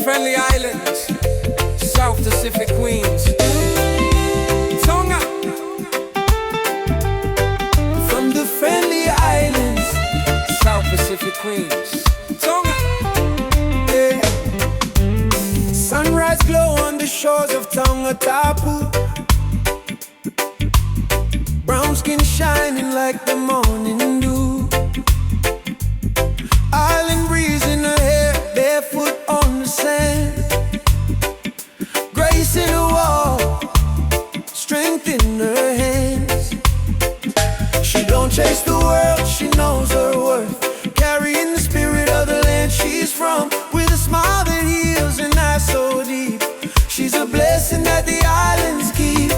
Friendly Islands, South Pacific Queens, Tonga. From the Friendly Islands, South Pacific Queens, Tonga. Yeah. Sunrise glow on the shores of Tonga Tapu. Brown skin shining like the morning dew. Island breeze in her hair, barefoot on the sand. Grace in her wall, strength in her hands. She don't chase the world, she knows her worth. Carrying the spirit of the land she's from, with a smile that heals and eyes so deep. She's a blessing that the islands keep.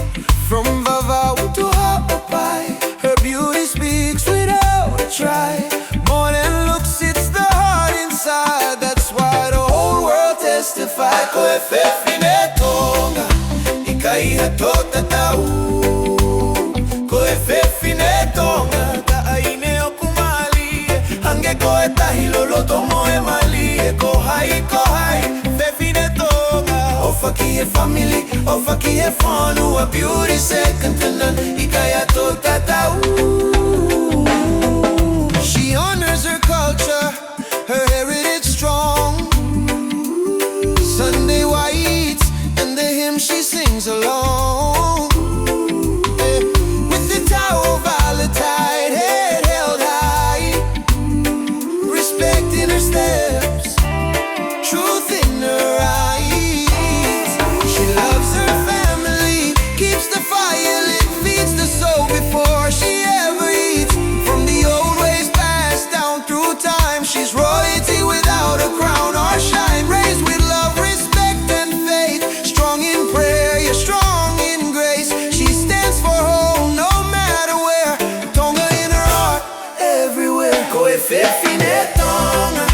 From Vavau to Hawaii, her beauty speaks without a try. More than looks, it's the heart inside. That's why the whole world testifies. Ko e fefine Tonga, ikaiha tota tau. Ko e fefine Tonga, ta'aine o kumali. Hange ko e tahi lolo tomo e mali. Ko hai, fefine Tonga. Ofaki e family, ofaki e whanu. A beauty second to none, ikaiha tota tau. She honors her culture, her heritage strong. Sunday whites and the hymn she sings along. Yeah. With the towel volatile, head held high, respect in her steps, truth in her eyes. She loves her family, keeps the fire lit, feeds the soul before she ever eats. From the old ways passed down through time, she's royalty without a crown or shine. Raised with love, respect and faith, strong in prayer, you're strong in grace. She stands for home no matter where, Tonga in her heart, everywhere. Ko e fefine Tonga,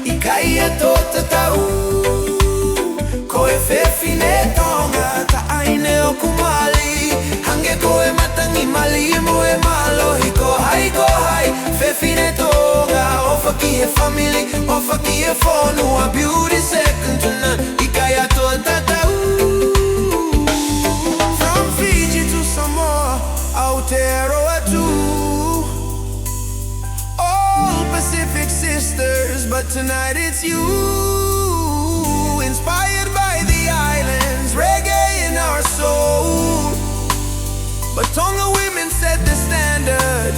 ikaiha tota tau. Ko e fefine Tonga, ta'aine o kumali. Hange ko e matangi mali mo e malohi. Ko hai, fefine Tonga. Ofaki e family, ofaki e whanu. A beauty second to none, ikaiha tota tau. From Fiji to Samoa, Aotearoa too. All Pacific sisters, but tonight it's you. Inspired by the islands, reggae in our soul. But Tonga women set the standard,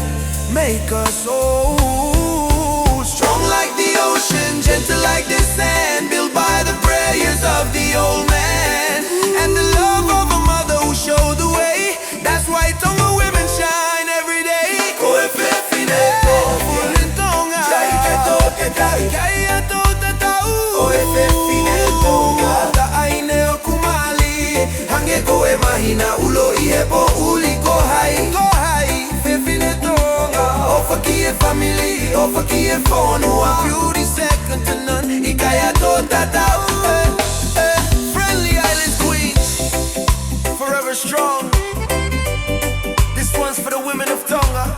make us old. Strong like the ocean, gentle like the sand, built by the prayers of the old man and the love of a mother who showed the way. That's why Tonga women shine every day. Ko e fefine Tonga, ikaiha tota tau. Ko e fefine Tonga, ta'aine o kumali. Hange ko e mahina ulo i he po uli. Ko hai, fefine Tonga. Ofaki e family, ofaki e whanu. A beauty second to none, ikaiha tota tau. Friendly Islands Queens, forever strong. This one's for the women of Tonga.